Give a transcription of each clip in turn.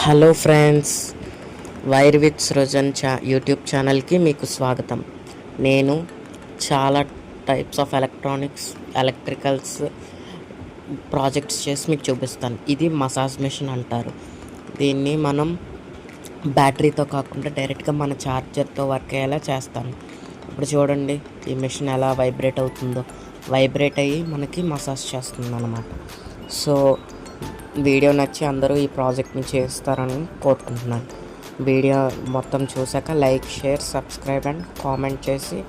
Hello friends, wire with Srujan YouTube ఛానల్కి మీకు స్వాగతం. నేను చాలా టైప్స్ ఆఫ్ ఎలక్ట్రికల్స్ ప్రాజెక్ట్స్ చేసి మీకు చూపిస్తాను. ఇది మసాజ్ మెషిన్ అంటారు. దీన్ని మనం బ్యాటరీతో కాకుండా డైరెక్ట్గా మన ఛార్జర్తో వర్క్ అయ్యేలా చేస్తాను. ఇప్పుడు చూడండి ఈ మెషిన్ ఎలా వైబ్రేట్ అవుతుందో. వైబ్రేట్ అయ్యి మనకి మసాజ్ చేస్తుంది అన్నమాట. సో వీడియో నచ్చి అందరూ ఈ ప్రాజెక్ట్ని చేస్తారని కోరుకుంటున్నాను. వీడియో మొత్తం చూసాక like, share, subscribe and comment చేసి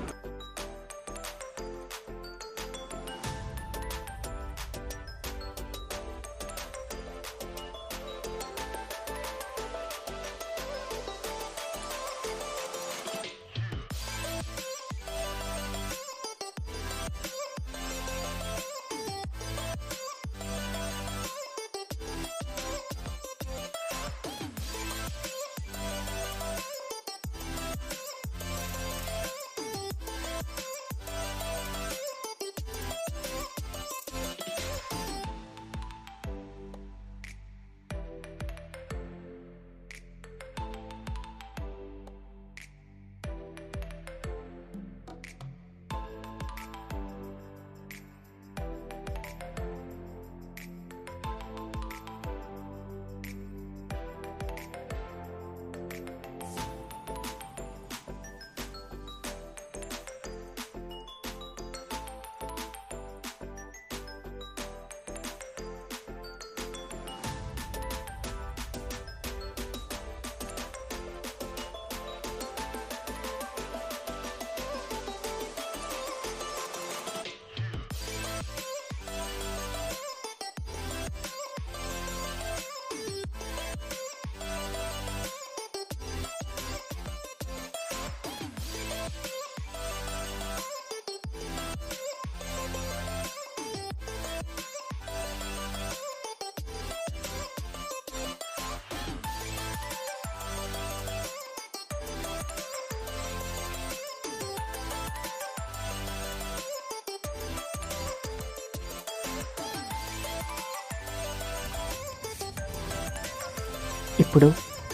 ఇప్పుడు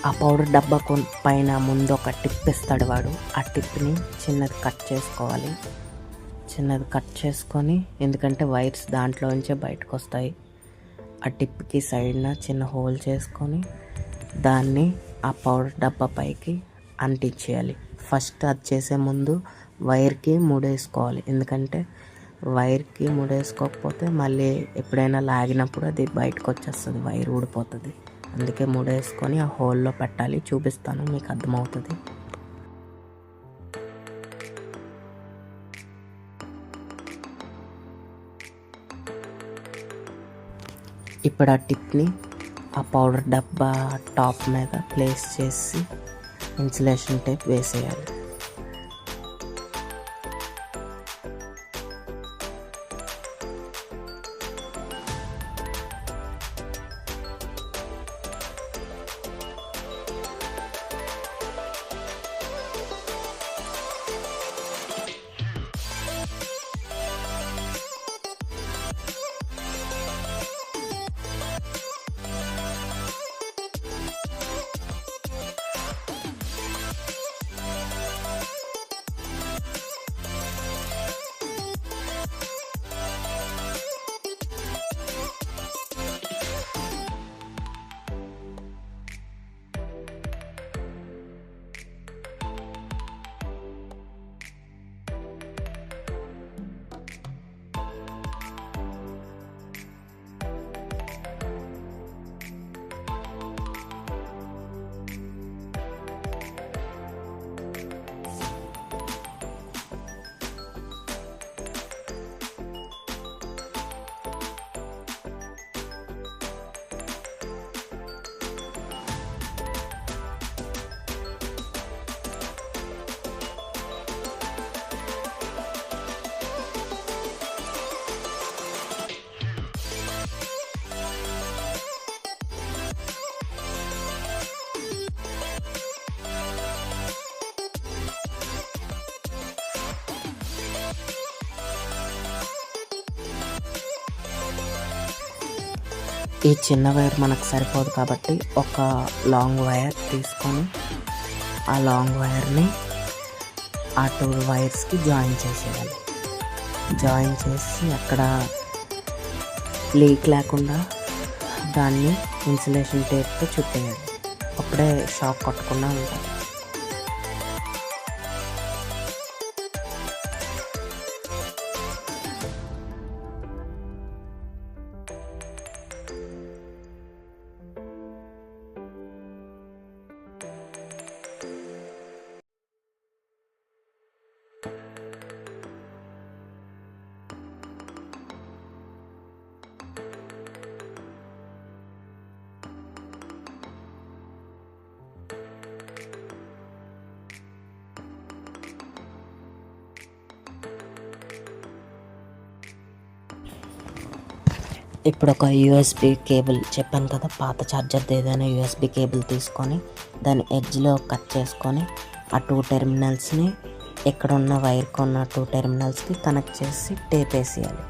ఆ పౌడర్ డబ్బా పైన ముందు ఒక టిప్ ఇస్తాడు వాడు. ఆ టిప్ని చిన్నది కట్ చేసుకోవాలి. చిన్నది కట్ చేసుకొని, ఎందుకంటే వైర్స్ దాంట్లోంచే బయటకు వస్తాయి. ఆ టిప్కి సైడ్న చిన్న హోల్ చేసుకొని దాన్ని ఆ పౌడర్ డబ్బా పైకి అంటించేయాలి. ఫస్ట్ అది చేసే ముందు వైర్కి ముడేసుకోవాలి. ఎందుకంటే వైర్కి ముడేసుకోకపోతే మళ్ళీ ఎప్పుడైనా లాగినప్పుడు అది బయటకు వచ్చేస్తుంది, వైర్ ఊడిపోతుంది. అందుకే ముడేసుకొని ఆ హోల్లో పెట్టాలి. చూపిస్తాను, మీకు అర్థమవుతుంది. ఇప్పుడు ఆ టిప్ని ఆ పౌడర్ డబ్బా టాప్ మీద ప్లేస్ చేసి ఇన్సులేషన్ టేప్ వేసేయాలి. ఈ చిన్న వైర్ మనకు సరిపోదు కాబట్టి ఒక లాంగ్ వైర్ తీసుకొని ఆ లాంగ్ వైర్ని ఆ 2 వైర్స్కి జాయిన్ చేసేయాలి. జాయిన్ చేసి అక్కడ లీక్ లేకుండా దాన్ని ఇన్సులేషన్ టేప్తో చుట్టేయాలి. అప్పుడే షాక్ కొట్టకుండా ఉంటుంది. ఇప్పుడు ఒక యూఎస్బి కేబుల్ చెప్పాను కదా, పాత ఛార్జర్ది ఏదైనా యూఎస్బి కేబుల్ తీసుకొని దాని ఎడ్జ్లో కట్ చేసుకొని ఆ 2 టెర్మినల్స్ని ఎక్కడ ఉన్న వైర్కి ఉన్న 2 టెర్మినల్స్కి కనెక్ట్ చేసి టేప్ వేసేయాలి.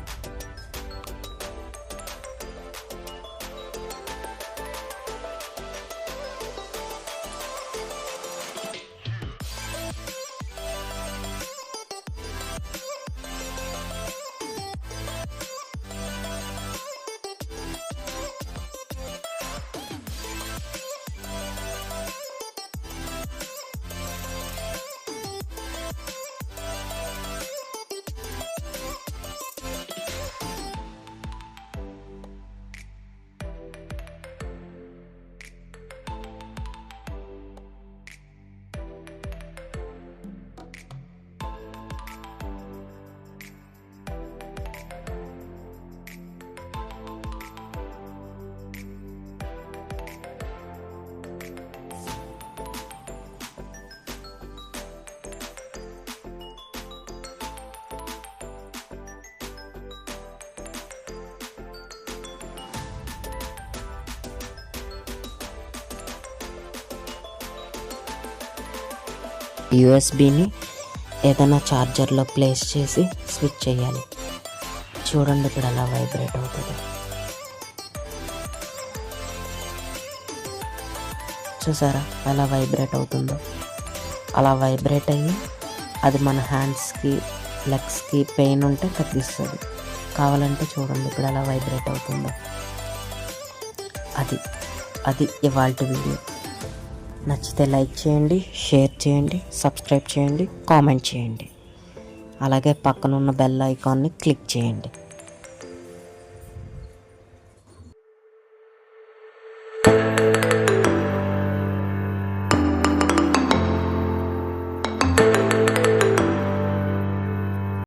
యూఎస్బిని ఏదైనా ఛార్జర్లో ప్లేస్ చేసి స్విచ్ చేయాలి. చూడండి ఇప్పుడు అలా వైబ్రేట్ అవుతుంది. చూసారా ఎలా వైబ్రేట్ అవుతుందో? అలా వైబ్రేట్ అయ్యి అది మన హ్యాండ్స్కి లెగ్స్కి పెయిన్ ఉంటే తగ్గిస్తుంది. కావాలంటే చూడండి ఇప్పుడు ఎలా వైబ్రేట్ అవుతుందో. అది ఇవాల్టి వీడియో. నచ్చితే లైక్ చేయండి, షేర్ చేయండి, సబ్స్క్రైబ్ చేయండి, కామెంట్ చేయండి. అలాగే పక్కనున్న బెల్ ఐకాన్ని క్లిక్ చేయండి.